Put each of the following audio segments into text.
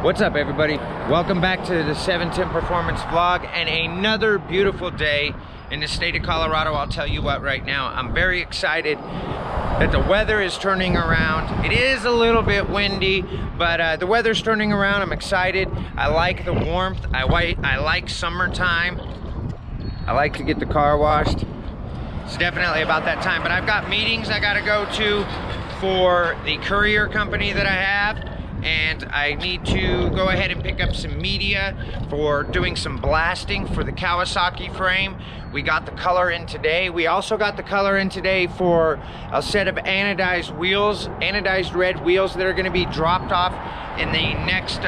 What's up, everybody? Welcome back to the 710 Performance Vlog and another beautiful day in the state of Colorado. I'll tell you what, right now I'm very excited that the weather is turning around. It is a little bit windy, but the weather's turning around. I'm excited. I like the warmth. I like summertime. I like to get the car washed. It's definitely about that time, but I've got meetings I gotta go to for the courier company that I have, and I need to go ahead and pick up some media for doing some blasting for the Kawasaki frame. We got the color in today. We also got the color in today for a set of anodized wheels, anodized red wheels that are gonna be dropped off in the next,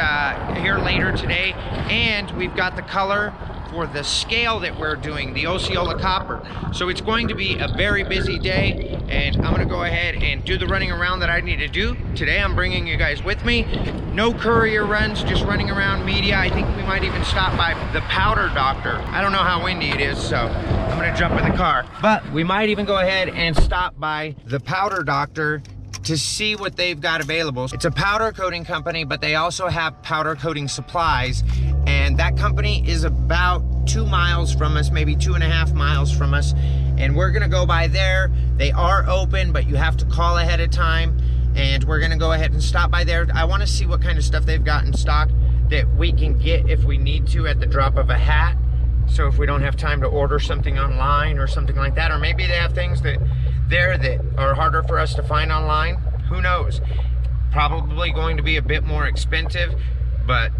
here later today. And we've got the color for the scale that we're doing, the Osceola copper. So it's going to be a very busy day, and I'm gonna go ahead and do the running around that I need to do. Today I'm bringing you guys with me. No courier runs, just running around media. I think we might even stop by the Powder Doctor. I don't know how windy it is, so I'm gonna jump in the car. But we might even go ahead and stop by the Powder Doctor to see what they've got available. It's a powder coating company, but they also have powder coating supplies, and that company is about 2 miles from us, maybe 2.5 miles from us, and we're gonna go by there. They are open, but you have to call ahead of time, and we're gonna go ahead and stop by there. I wanna see what kind of stuff they've got in stock that we can get if we need to at the drop of a hat. So if we don't have time to order something online or something like that, or maybe they have things that are harder for us to find online, who knows? Probably going to be a bit more expensive, but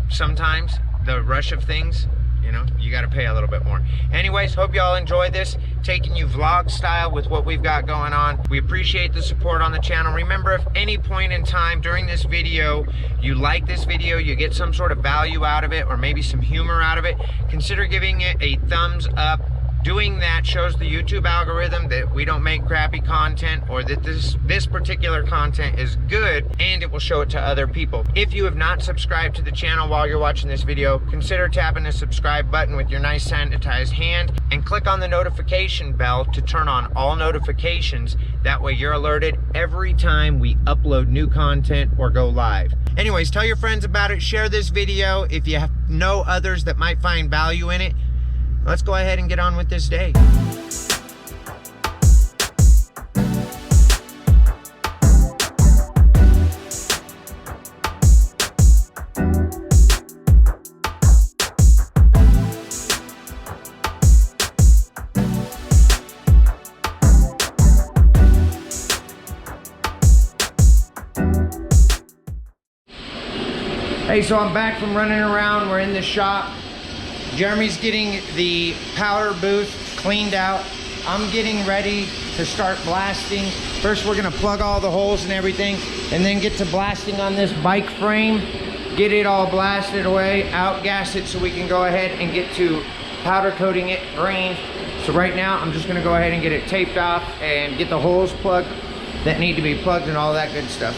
sometimes the rush of things, you know, you got to pay a little bit more. Anyways, hope y'all enjoy this, taking you vlog style with what we've got going on. We appreciate the support on the channel. Remember, if any point in time during this video you like this video, you get some sort of value out of it, or maybe some humor out of it, consider giving it a thumbs up. Doing that shows the YouTube algorithm that we don't make crappy content, or that this particular content is good, and it will show it to other people. If you have not subscribed to the channel while you're watching this video, consider tapping the subscribe button with your nice sanitized hand, and click on the notification bell to turn on all notifications. That way you're alerted every time we upload new content or go live. Anyways, tell your friends about it, share this video if you know others that might find value in it. Let's go ahead and get on with this day. Hey, so I'm back from running around. We're in the shop. Jeremy's getting the powder booth cleaned out. I'm getting ready to start blasting. First, we're gonna plug all the holes and everything, and then get to blasting on this bike frame, get it all blasted away, outgas it so we can go ahead and get to powder coating it green. So right now, I'm just gonna go ahead and get it taped off and get the holes plugged that need to be plugged and all that good stuff.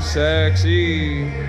sexy.